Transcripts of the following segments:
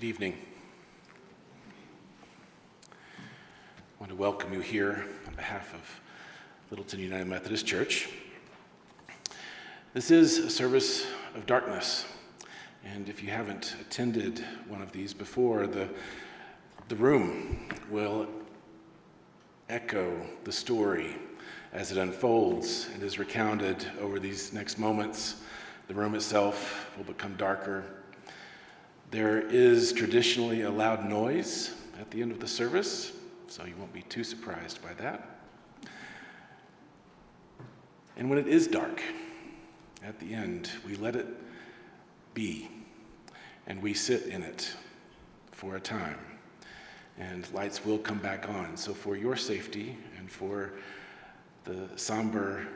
Good evening. I want to welcome you here on behalf of Littleton United Methodist Church. This is a service of darkness, and if you haven't attended one of these before, the room will echo the story as it unfolds and is recounted over these next moments. The room itself will become darker. There is traditionally a loud noise at the end of the service, so you won't be too surprised by that. And when it is dark, at the end, we let it be, and we sit in it for a time, and lights will come back on. So for your safety and for the somber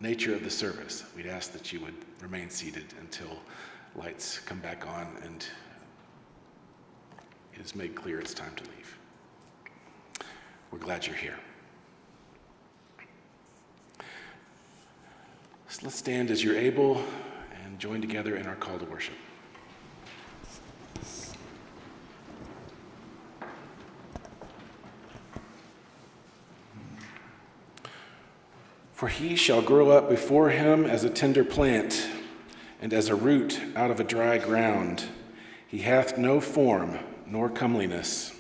nature of the service, we'd ask that you would remain seated until lights come back on and it is made clear it's time to leave. We're glad you're here. So let's stand as you're able and join together in our call to worship. For he shall grow up before him as a tender plant, and as a root out of a dry ground. He hath no form nor comeliness.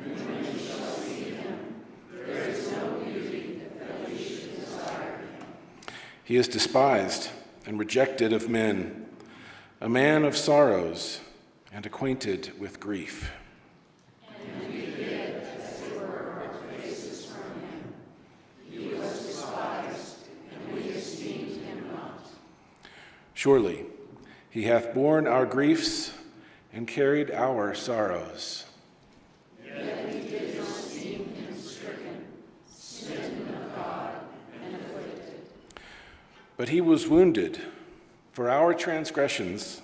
And when you shall see him, there is no beauty that you should desire him. He is despised and rejected of men, a man of sorrows and acquainted with grief. And we hid, as it were, our faces from him. He was despised, and we esteemed him not. Surely he hath borne our griefs and carried our sorrows. Yet we did not esteem him stricken, smitten of God, and afflicted. But he was wounded for our transgressions,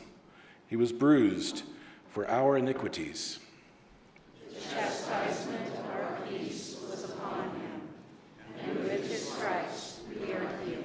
he was bruised for our iniquities. The chastisement of our peace was upon him, and with his stripes we are healed.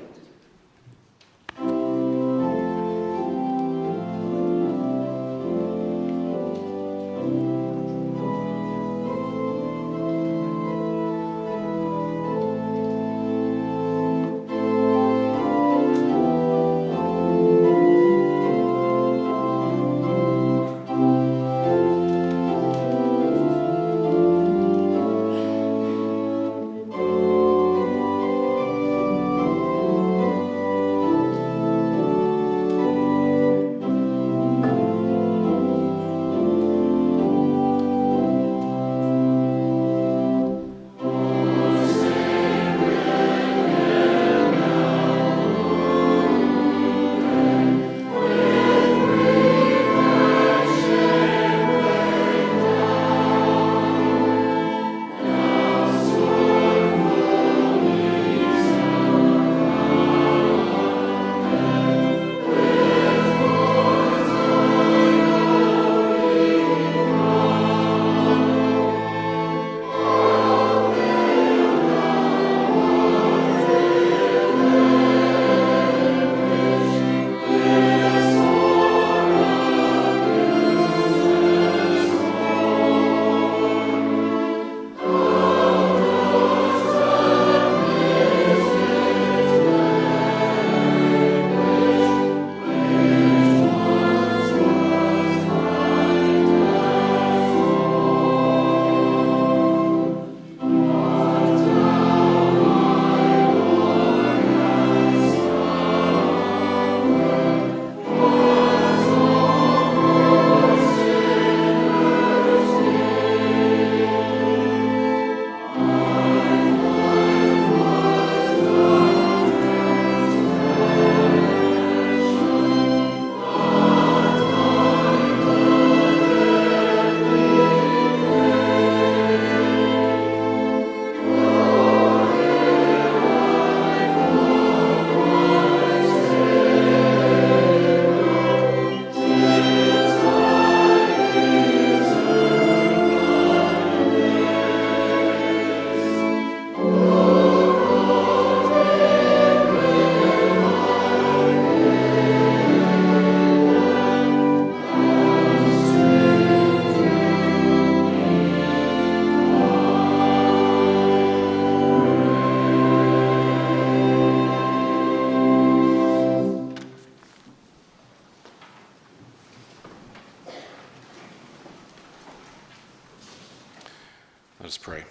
us pray.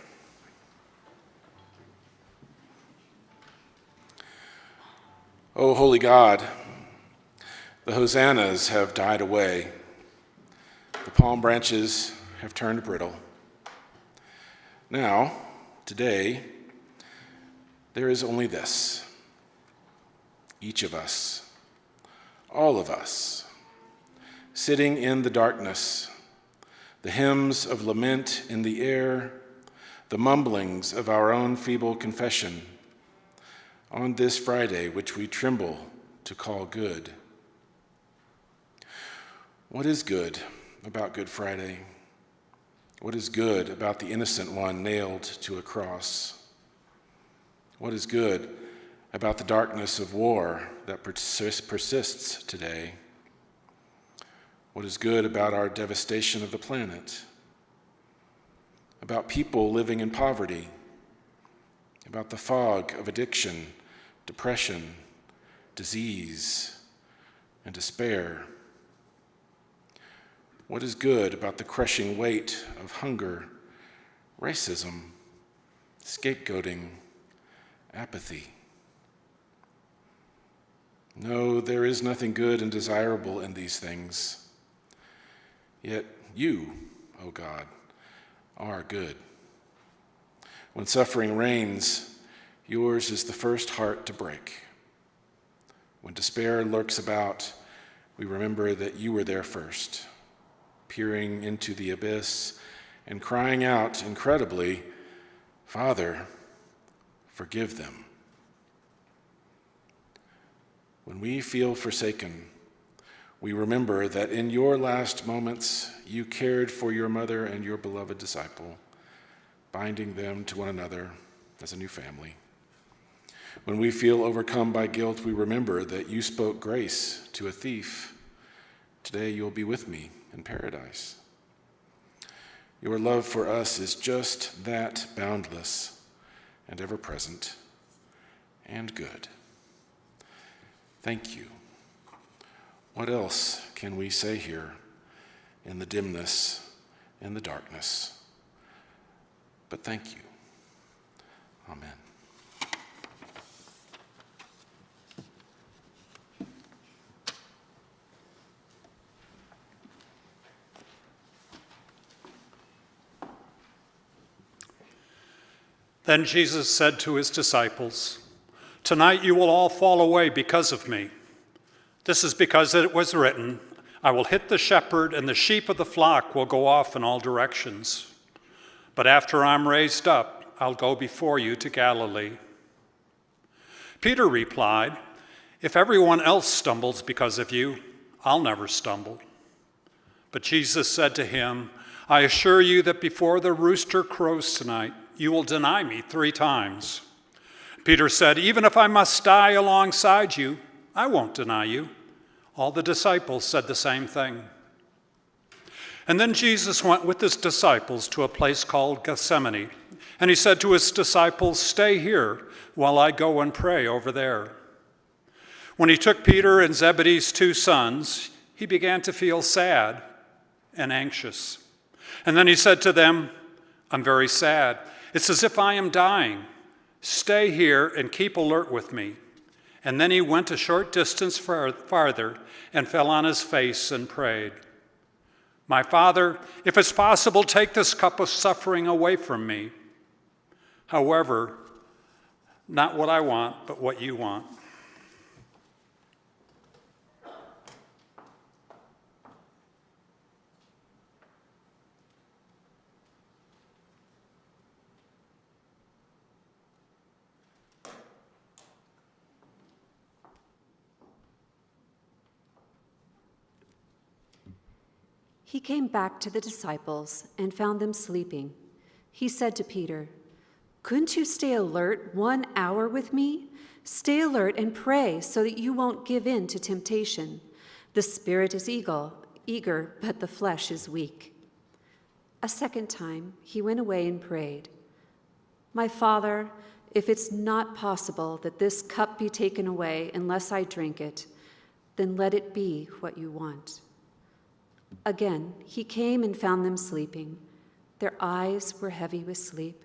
O holy God, the hosannas have died away. The palm branches have turned brittle. Now, today, there is only this. Each of us, all of us, sitting in the darkness, the hymns of lament in the air, the mumblings of our own feeble confession, on this Friday, which we tremble to call good. What is good about Good Friday? What is good about the innocent one nailed to a cross? What is good about the darkness of war that persists today? What is good about our devastation of the planet? About people living in poverty? About the fog of addiction, depression, disease, and despair? What is good about the crushing weight of hunger, racism, scapegoating, apathy? No, there is nothing good and desirable in these things. Yet you, O God, are good. When suffering reigns, yours is the first heart to break. When despair lurks about, we remember that you were there first, peering into the abyss and crying out incredibly, Father, forgive them. When we feel forsaken, we remember that in your last moments, you cared for your mother and your beloved disciple, binding them to one another as a new family. When we feel overcome by guilt, we remember that you spoke grace to a thief. Today you'll be with me in paradise. Your love for us is just that boundless and ever-present and good. Thank you. What else can we say here in the dimness, in the darkness? But thank you. Amen. Then Jesus said to his disciples, "Tonight you will all fall away because of me. This is because it was written, I will hit the shepherd and the sheep of the flock will go off in all directions. But after I'm raised up, I'll go before you to Galilee." Peter replied, "If everyone else stumbles because of you, I'll never stumble." But Jesus said to him, "I assure you that before the rooster crows tonight, you will deny me 3 times. Peter said, "Even if I must die alongside you, I won't deny you." All the disciples said the same thing. And then Jesus went with his disciples to a place called Gethsemane, and he said to his disciples, "Stay here while I go and pray over there." When he took Peter and Zebedee's 2 sons, he began to feel sad and anxious. And then he said to them, "I'm very sad. It's as if I am dying. Stay here and keep alert with me." And then he went a short distance farther and fell on his face and prayed, "My Father, if it's possible, take this cup of suffering away from me. However, not what I want, but what you want." He came back to the disciples and found them sleeping. He said to Peter, "Couldn't you stay alert 1 hour with me? Stay alert and pray so that you won't give in to temptation. The spirit is eager, but the flesh is weak." A second time, he went away and prayed, "My Father, if it's not possible that this cup be taken away unless I drink it, then let it be what you want." Again, he came and found them sleeping. Their eyes were heavy with sleep.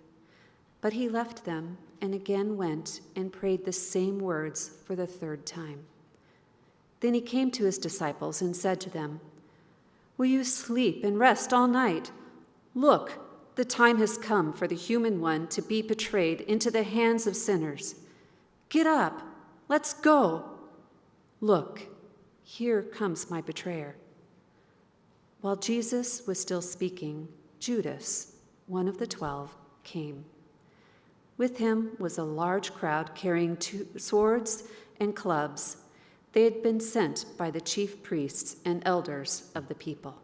But he left them and again went and prayed the same words for the third time. Then he came to his disciples and said to them, "Will you sleep and rest all night? Look, the time has come for the human one to be betrayed into the hands of sinners. Get up, let's go. Look, here comes my betrayer." While Jesus was still speaking, Judas, one of the 12, came. With him was a large crowd carrying swords and clubs. They had been sent by the chief priests and elders of the people.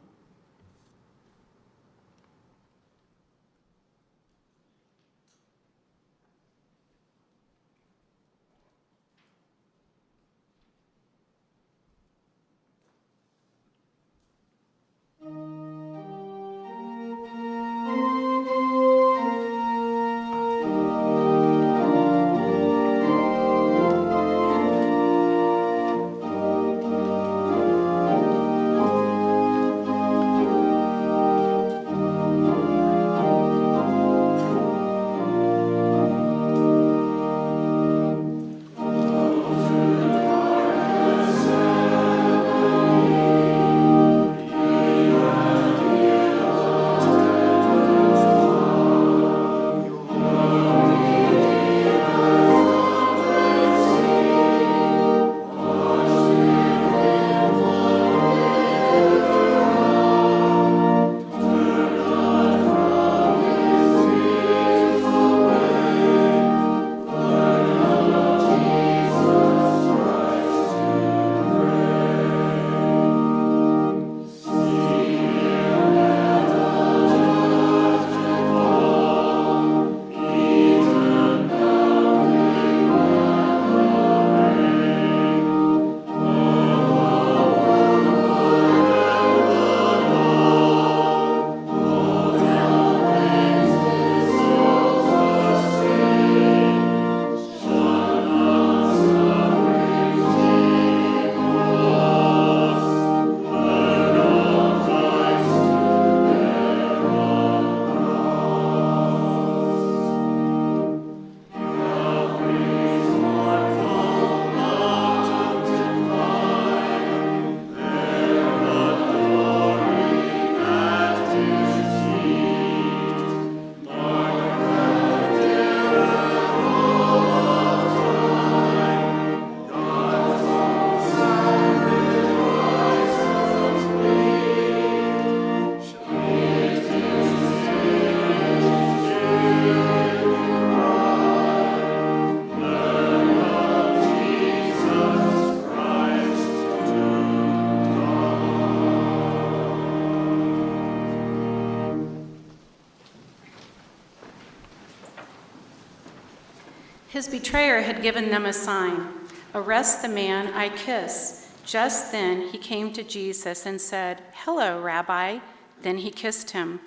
His betrayer had given them a sign, "Arrest the man I kiss." Just then he came to Jesus and said, "Hello, Rabbi." Then he kissed him.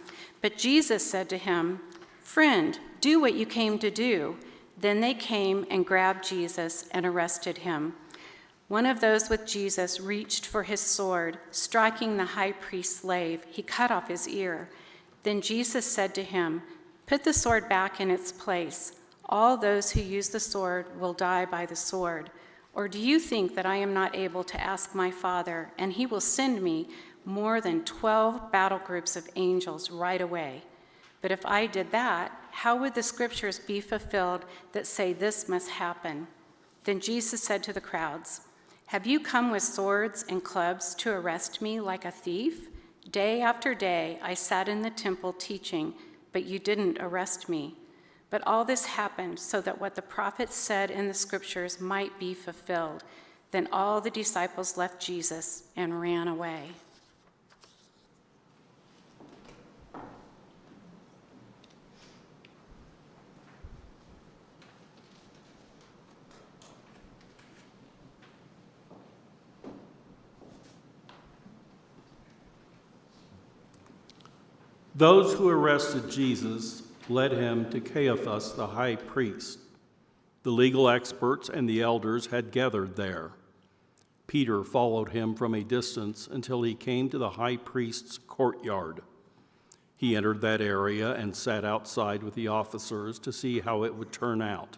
But Jesus said to him, "Friend, do what you came to do." Then they came and grabbed Jesus and arrested him. One of those with Jesus reached for his sword. Striking the high priest's slave, he cut off his ear. Then Jesus said to him, "Put the sword back in its place. All those who use the sword will die by the sword. Or do you think that I am not able to ask my Father, and he will send me more than 12 battle groups of angels right away? But if I did that, how would the scriptures be fulfilled that say this must happen?" Then Jesus said to the crowds, "Have you come with swords and clubs to arrest me like a thief? Day after day I sat in the temple teaching, but you didn't arrest me. But all this happened so that what the prophets said in the scriptures might be fulfilled." Then all the disciples left Jesus and ran away. Those who arrested Jesus led him to Caiaphas, the high priest. The legal experts and the elders had gathered there. Peter followed him from a distance until he came to the high priest's courtyard. He entered that area and sat outside with the officers to see how it would turn out.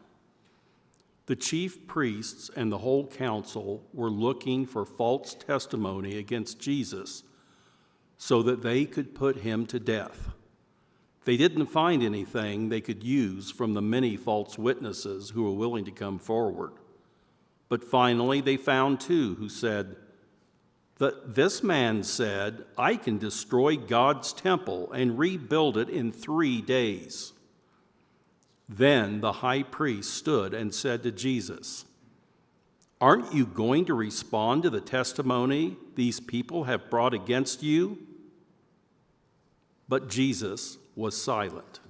The chief priests and the whole council were looking for false testimony against Jesus so that they could put him to death. They didn't find anything they could use from the many false witnesses who were willing to come forward. But finally they found two who said, "This man said, 'I can destroy God's temple and rebuild it in 3 days.'" Then the high priest stood and said to Jesus, "Aren't you going to respond to the testimony these people have brought against you?" But Jesus was silent.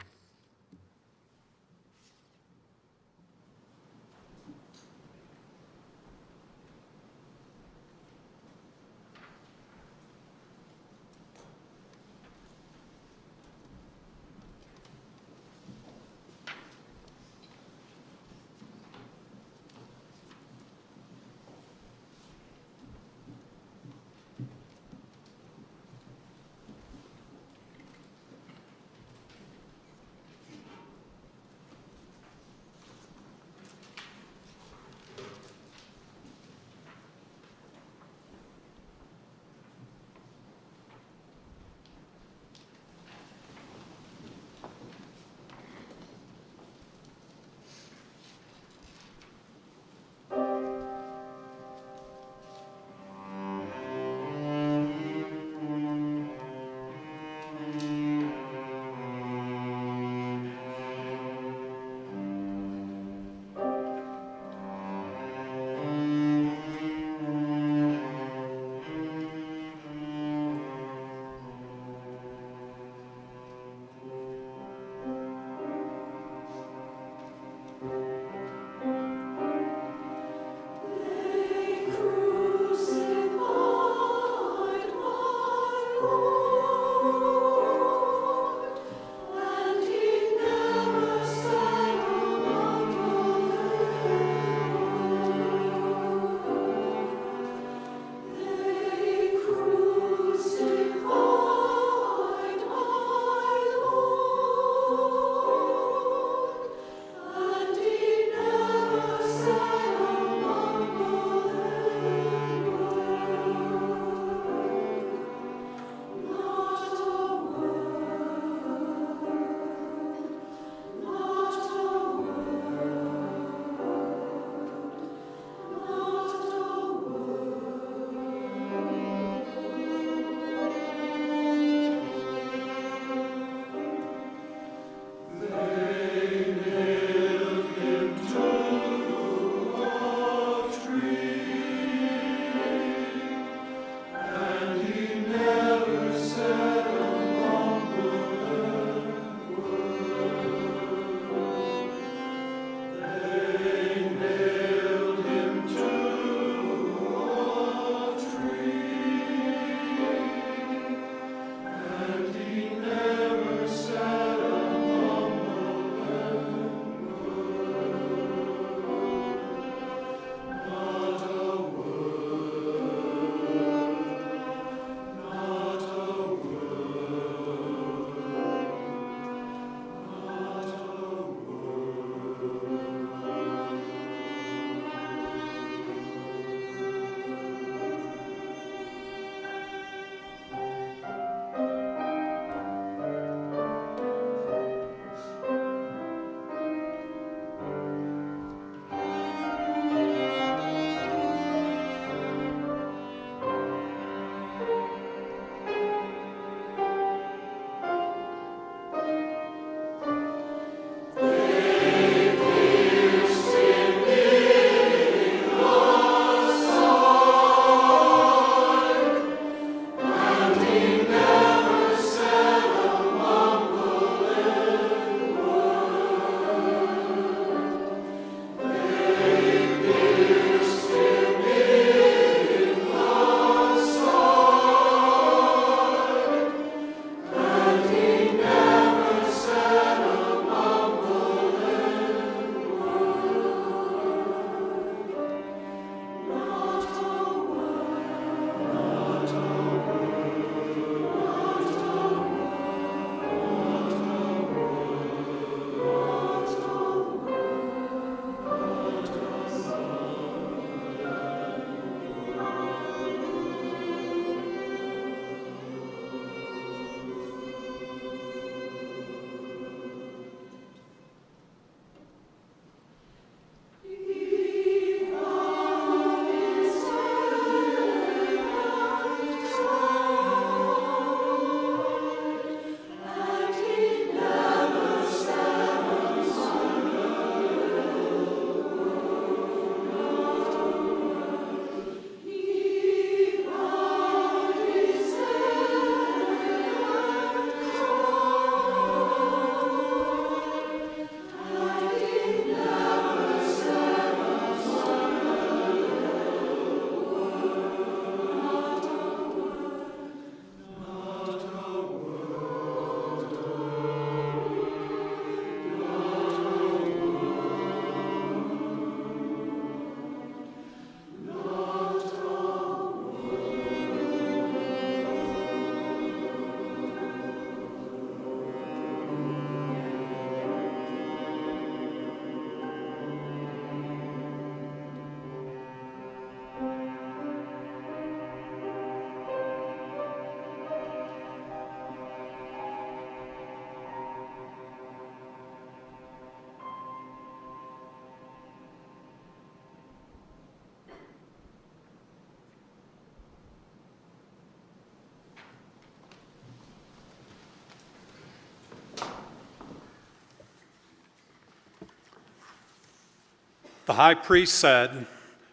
The high priest said,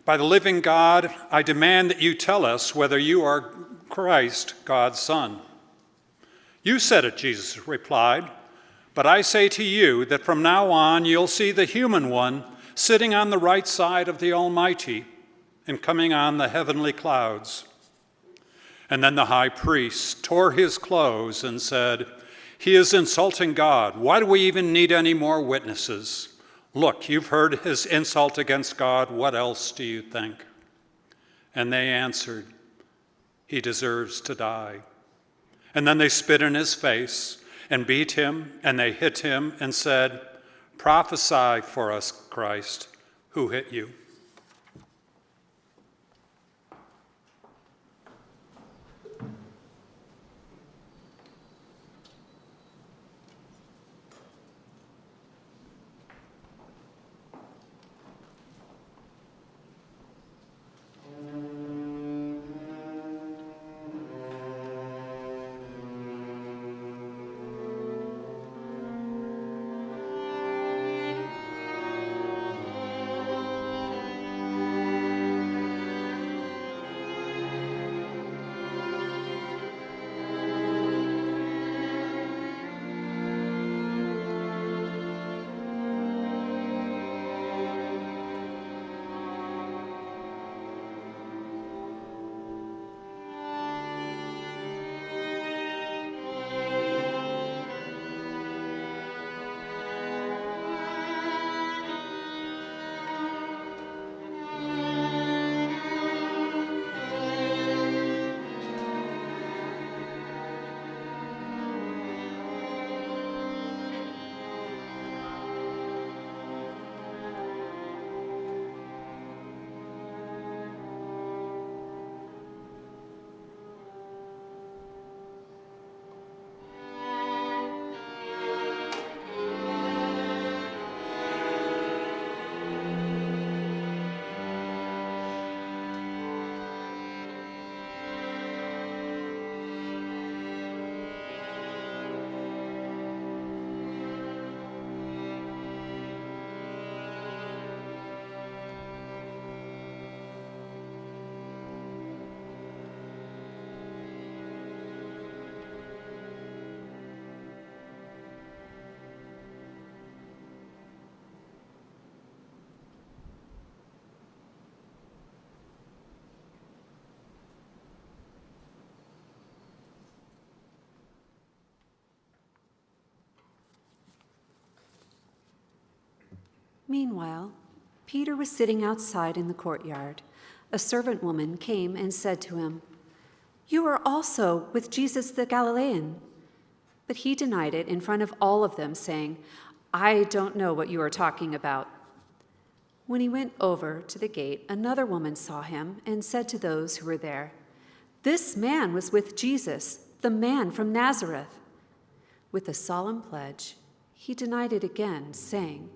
"By the living God, I demand that you tell us whether you are Christ, God's Son." "You said it," Jesus replied, "but I say to you that from now on you'll see the human one sitting on the right side of the Almighty and coming on the heavenly clouds." And then the high priest tore his clothes and said, "He is insulting God. Why do we even need any more witnesses? Look, you've heard his insult against God. What else do you think?" And they answered, "He deserves to die." And then they spit in his face and beat him, and they hit him and said, "Prophesy for us, Christ. Who hit you?" Meanwhile, Peter was sitting outside in the courtyard. A servant woman came and said to him, "You are also with Jesus the Galilean." But he denied it in front of all of them, saying, "I don't know what you are talking about." When he went over to the gate, another woman saw him and said to those who were there, "This man was with Jesus, the man from Nazareth." With a solemn pledge, he denied it again, saying,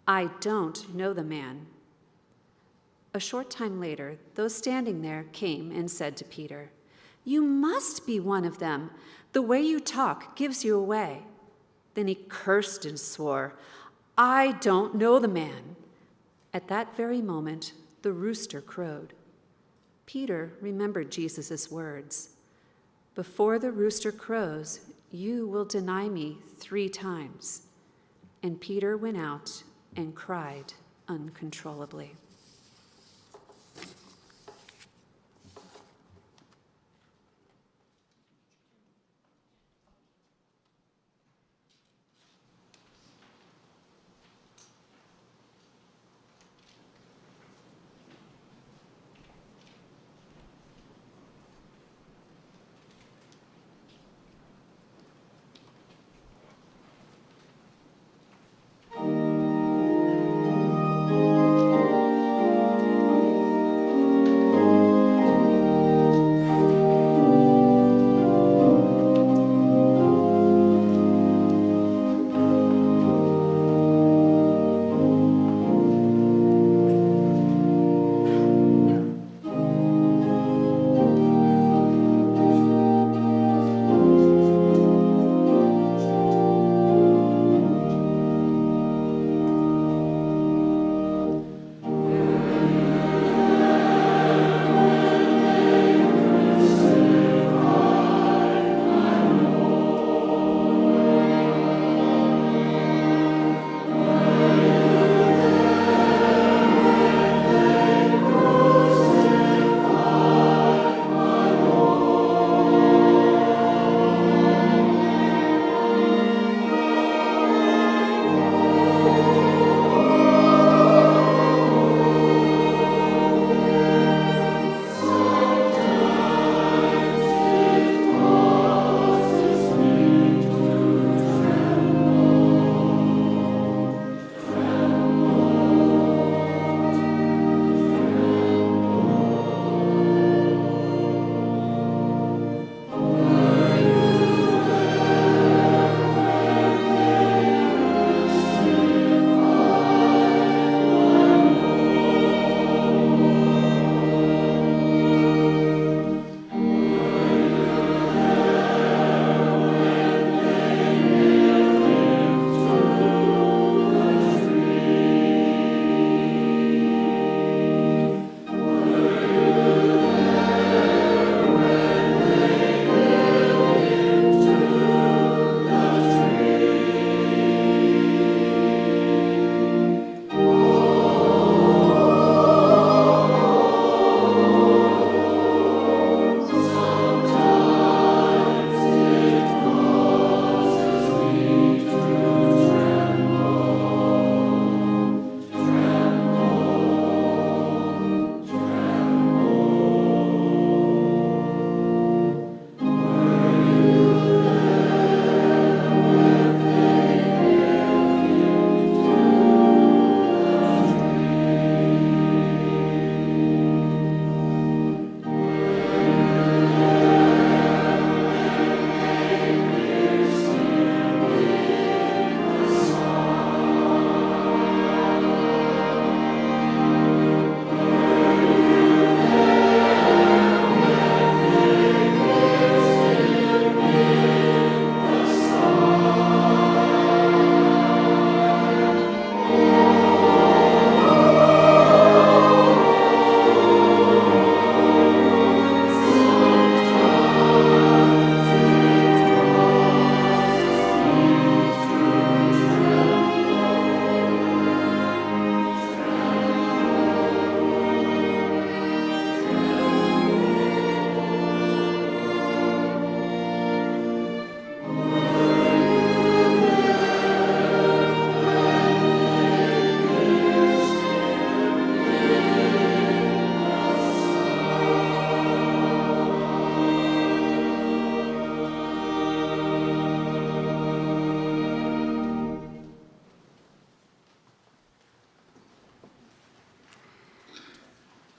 "I don't know the man." A short time later, those standing there came and said to Peter, "You must be one of them. The way you talk gives you away." Then he cursed and swore, "I don't know the man." At that very moment, the rooster crowed. Peter remembered Jesus' words, "Before the rooster crows, you will deny me 3 times." And Peter went out and cried uncontrollably.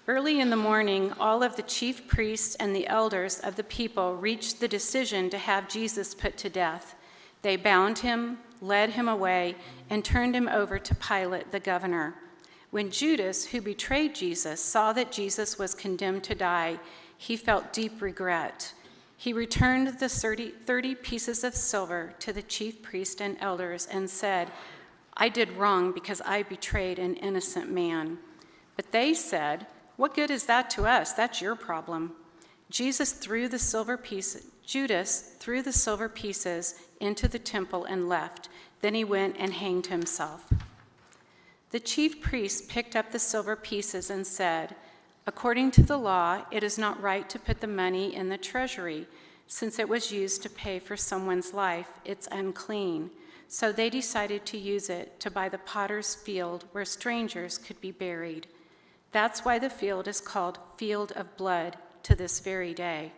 Early in the morning, all of the chief priests and the elders of the people reached the decision to have Jesus put to death. They bound him, led him away, and turned him over to Pilate, the governor. When Judas, who betrayed Jesus, saw that Jesus was condemned to die, he felt deep regret. He returned the 30 pieces of silver to the chief priests and elders and said, "I did wrong because I betrayed an innocent man." But they said, "What good is that to us? That's your problem." Judas threw the silver pieces into the temple and left. Then he went and hanged himself. The chief priests picked up the silver pieces and said, "According to the law, it is not right to put the money in the treasury. Since it was used to pay for someone's life, it's unclean." So they decided to use it to buy the potter's field where strangers could be buried. That's why the field is called Field of Blood to this very day.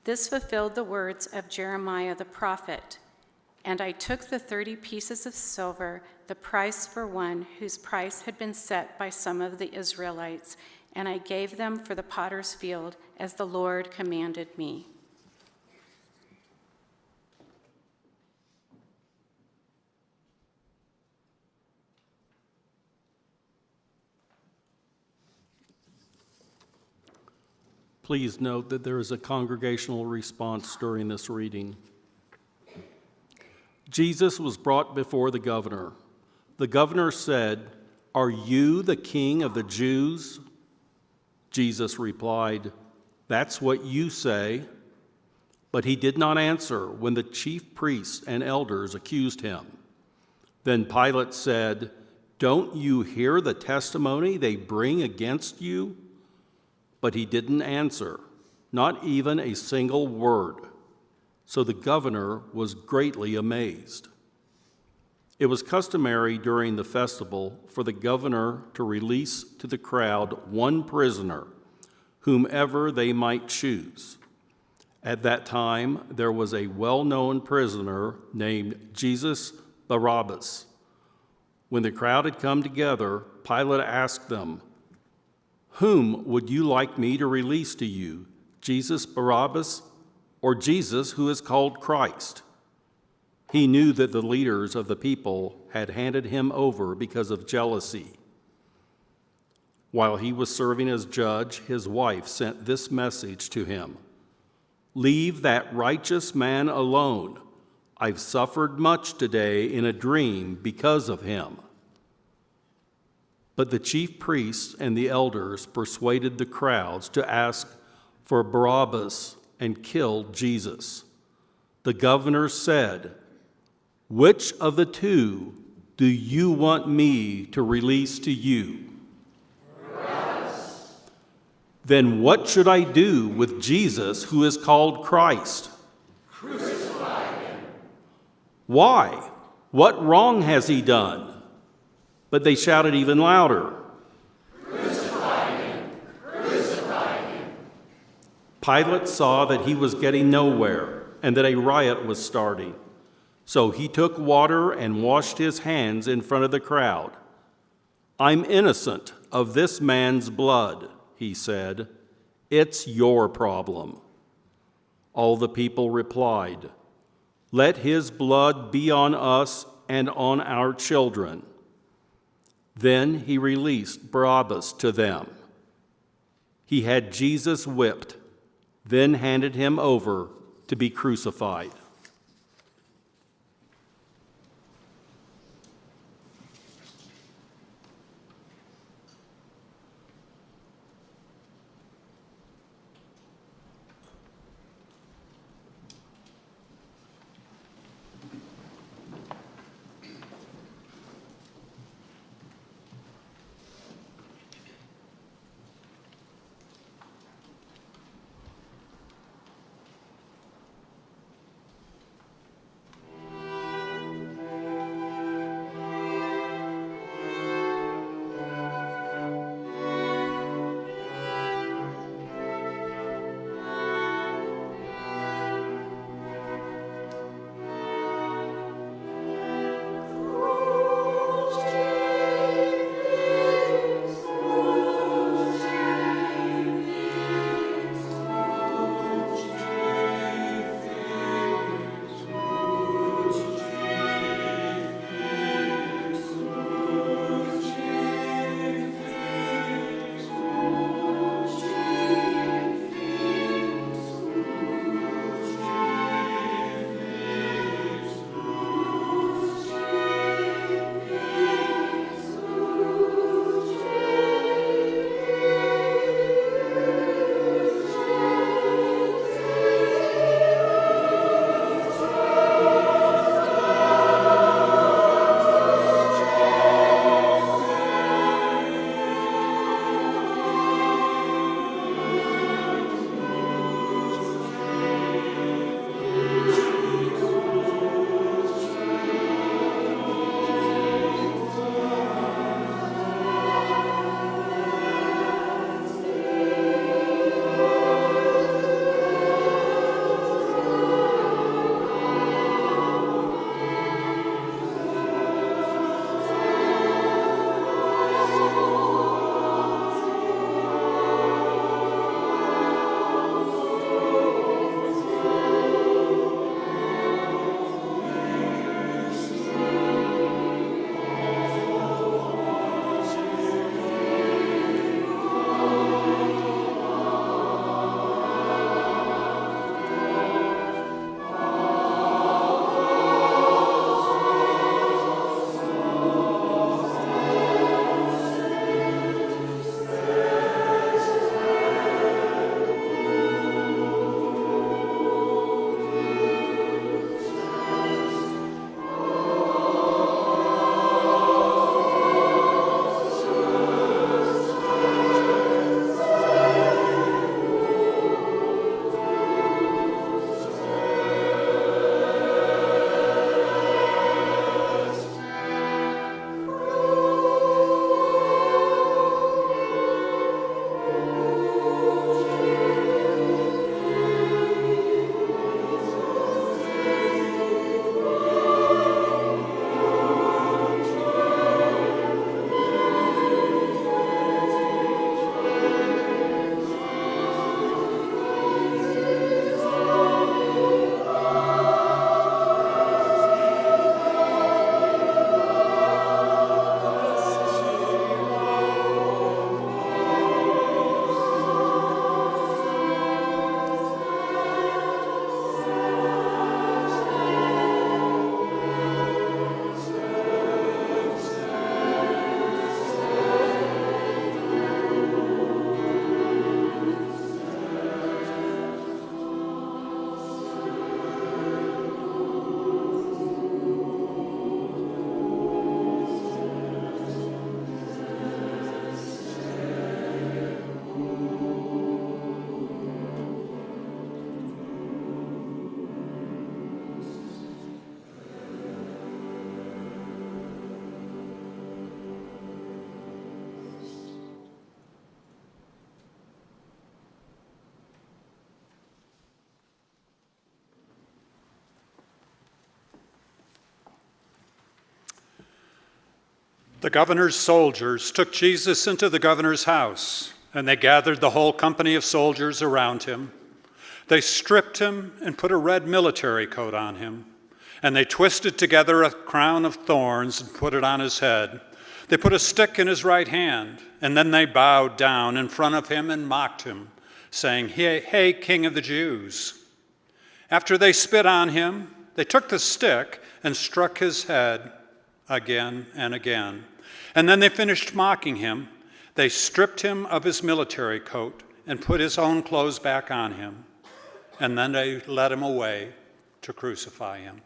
This fulfilled the words of Jeremiah the prophet. "And I took the 30 pieces of silver, the price for one whose price had been set by some of the Israelites, and I gave them for the potter's field as the Lord commanded me." Please note that there is a congregational response during this reading. Jesus was brought before the governor. The governor said, "Are you the king of the Jews?" Jesus replied, "That's what you say." But he did not answer when the chief priests and elders accused him. Then Pilate said, "Don't you hear the testimony they bring against you?" But he didn't answer, not even a single word. So the governor was greatly amazed. It was customary during the festival for the governor to release to the crowd one prisoner, whomever they might choose. At that time, there was a well-known prisoner named Jesus Barabbas. When the crowd had come together, Pilate asked them, "Whom would you like me to release to you, Jesus Barabbas or Jesus who is called Christ?" He knew that the leaders of the people had handed him over because of jealousy. While he was serving as judge, his wife sent this message to him: "Leave that righteous man alone. I've suffered much today in a dream because of him." But the chief priests and the elders persuaded the crowds to ask for Barabbas and kill Jesus. The governor said, "Which of the two do you want me to release to you?" Barabbas. "Then what should I do with Jesus who is called Christ?" "Crucify him." "Why? What wrong has he done?" But they shouted even louder, "Crucify him! Crucify him!" Pilate saw that he was getting nowhere and that a riot was starting. So he took water and washed his hands in front of the crowd. "I'm innocent of this man's blood," he said. "It's your problem." All the people replied, "Let his blood be on us and on our children." Then he released Barabbas to them. He had Jesus whipped, then handed him over to be crucified. The governor's soldiers took Jesus into the governor's house, and they gathered the whole company of soldiers around him. They stripped him and put a red military coat on him, and they twisted together a crown of thorns and put it on his head. They put a stick in his right hand, and then they bowed down in front of him and mocked him, saying, Hey, King of the Jews. After they spit on him, they took the stick and struck his head again and again. And then they finished mocking him. They stripped him of his military coat and put his own clothes back on him. And then they led him away to crucify him.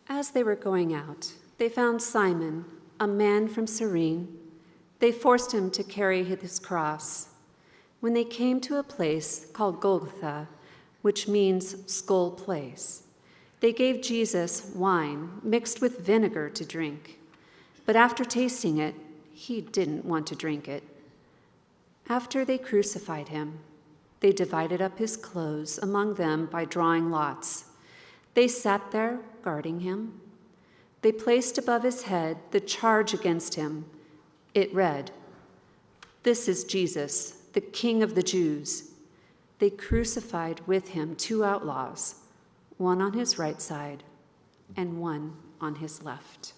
As they were going out, they found Simon, a man from Cyrene. They forced him to carry his cross. When they came to a place called Golgotha, which means skull place, they gave Jesus wine mixed with vinegar to drink. But after tasting it, he didn't want to drink it. After they crucified him, they divided up his clothes among them by drawing lots. They sat there guarding him. They placed above his head the charge against him. It read, "This is Jesus, the King of the Jews." They crucified with him 2 outlaws, one on his right side and one on his left.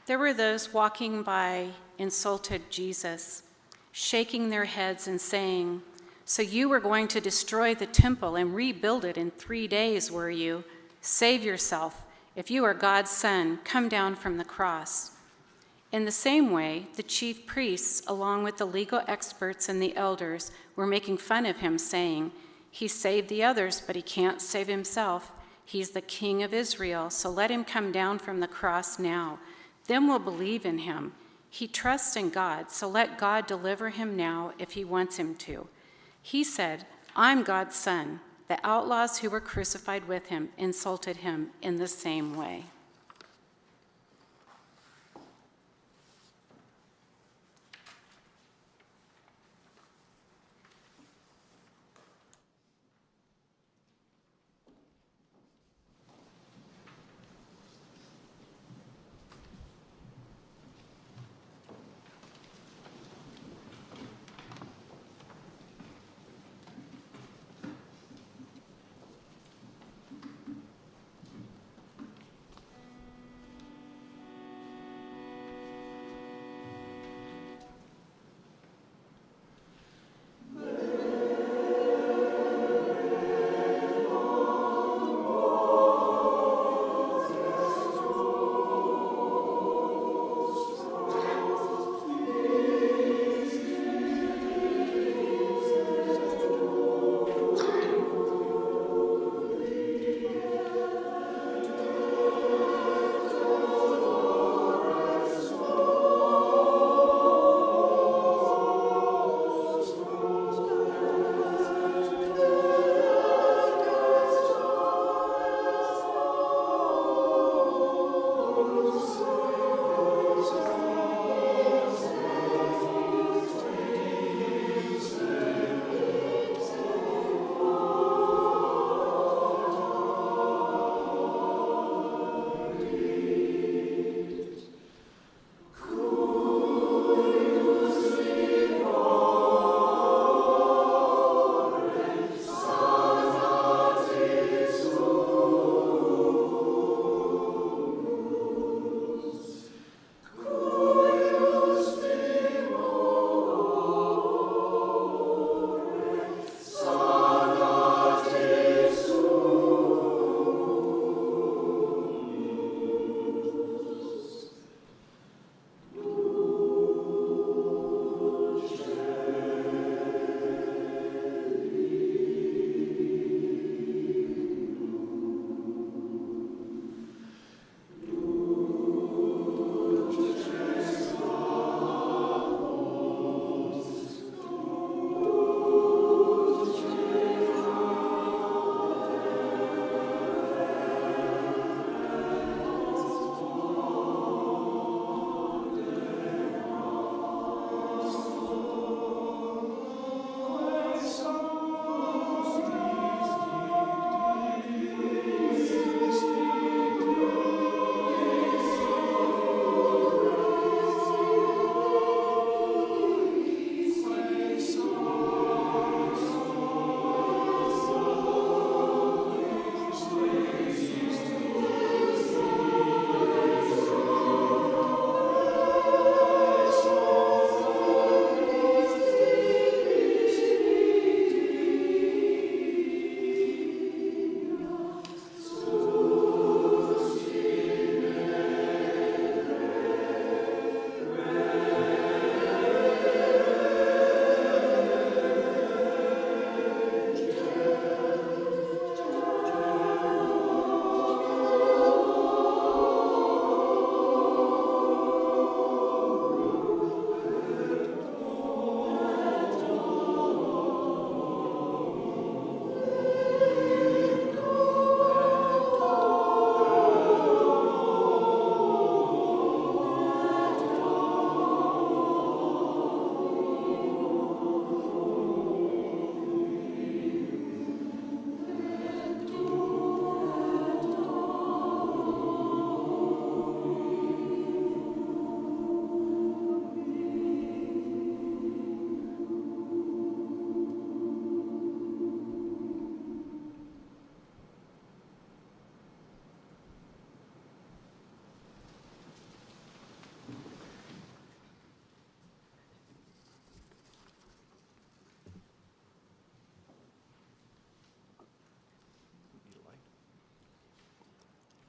There were those walking by insulted Jesus, shaking their heads and saying, "So you were going to destroy the temple and rebuild it in 3 days, were you? Save yourself. If you are God's son, come down from the cross." In the same way, the chief priests, along with the legal experts and the elders, were making fun of him, saying, "He saved the others, but he can't save himself. He's the King of Israel, so let him come down from the cross now. Then we'll believe in him. He trusts in God, so let God deliver him now if he wants him to." He said, "I'm God's son." The outlaws who were crucified with him insulted him in the same way.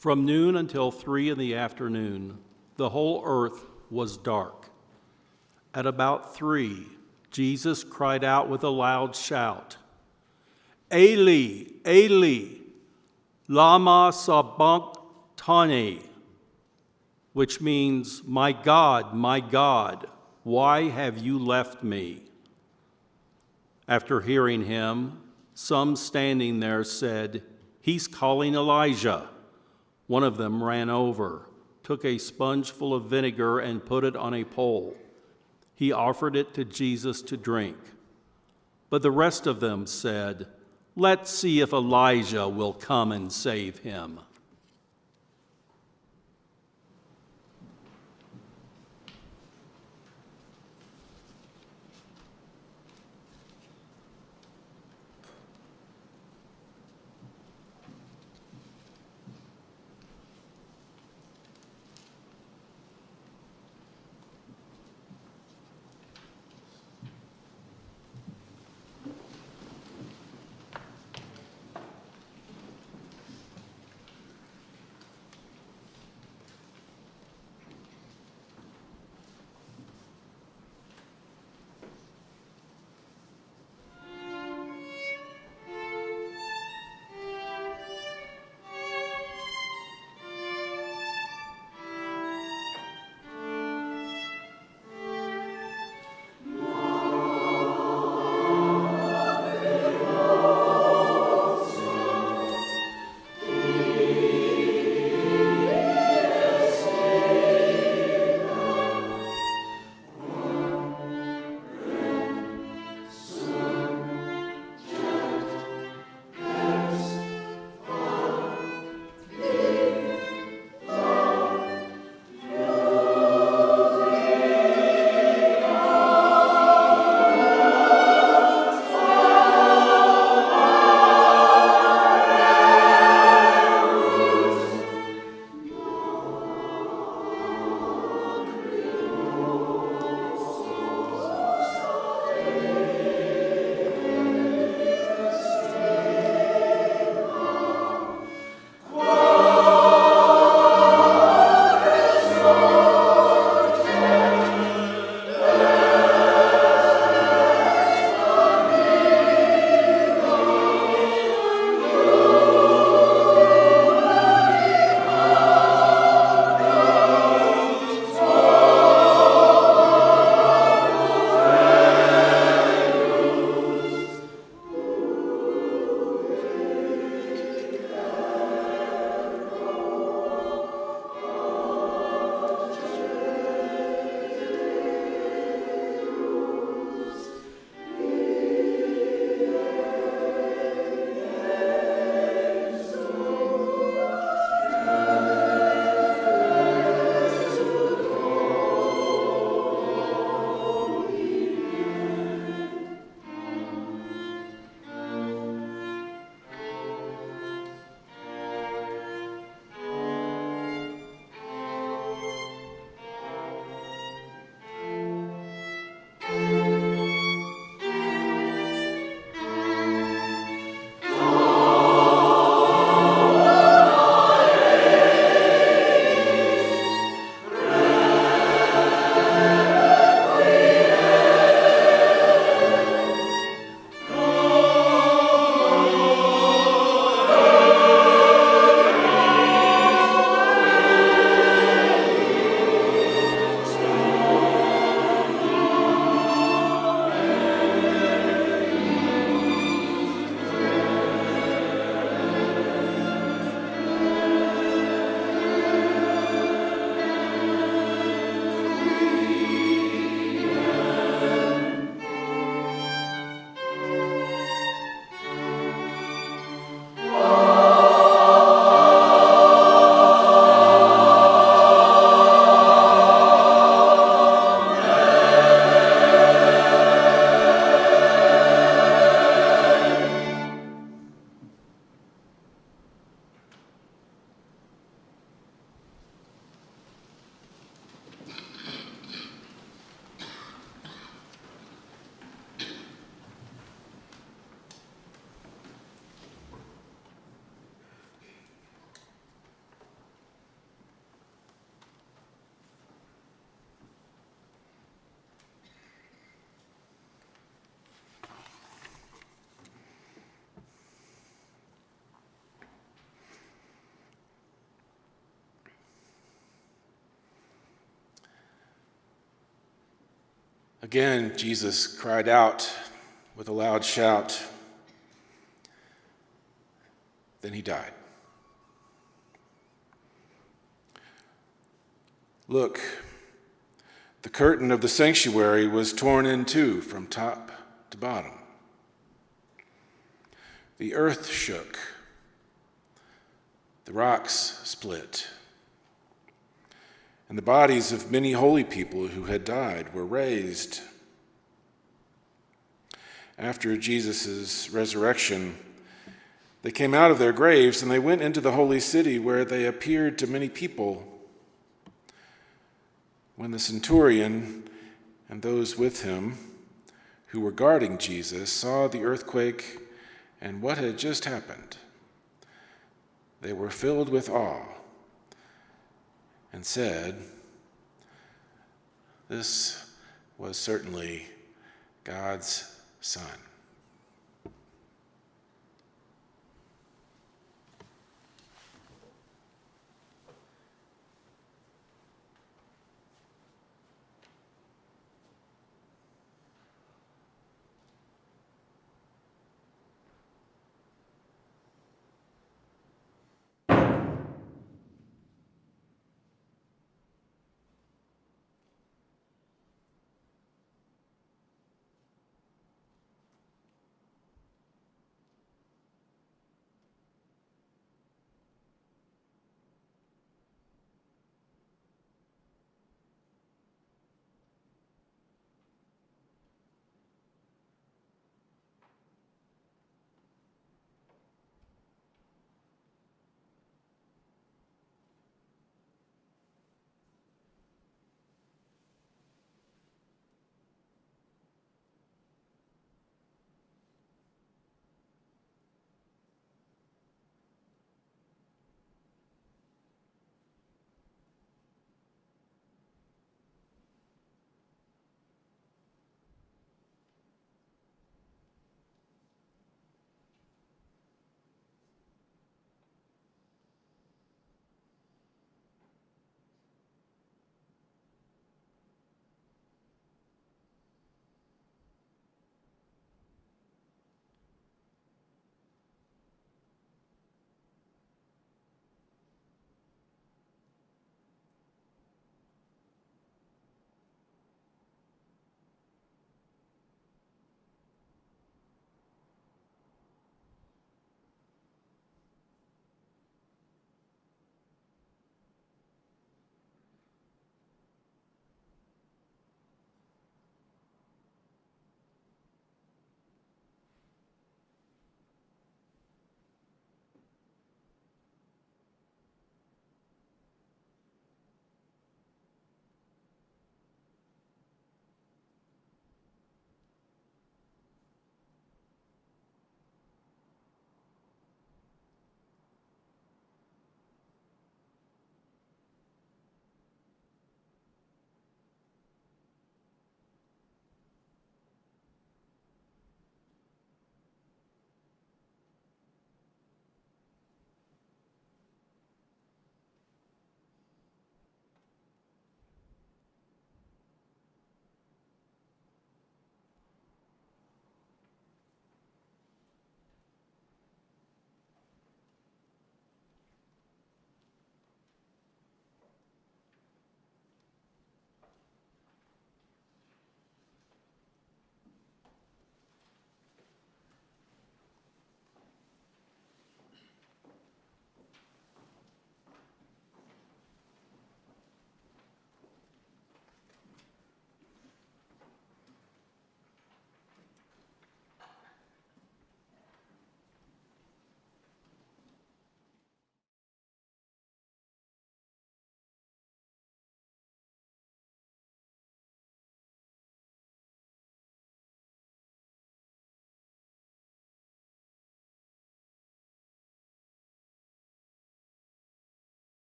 From noon until 3 in the afternoon, the whole earth was dark. At about 3, Jesus cried out with a loud shout, "Eli, Eli, lama sabachthani," which means, my God, why have you left me?" After hearing him, some standing there said, "He's calling Elijah." One of them ran over, took a sponge full of vinegar and put it on a pole. He offered it to Jesus to drink. But the rest of them said, "Let's see if Elijah will come and save him." Again, Jesus cried out with a loud shout. Then he died. Look, the curtain of the sanctuary was torn in two from top to bottom. The earth shook. The rocks split. And the bodies of many holy people who had died were raised. After Jesus' resurrection, they came out of their graves and they went into the holy city where they appeared to many people. When the centurion and those with him who were guarding Jesus saw the earthquake and what had just happened, they were filled with awe and said, "This was certainly God's Son."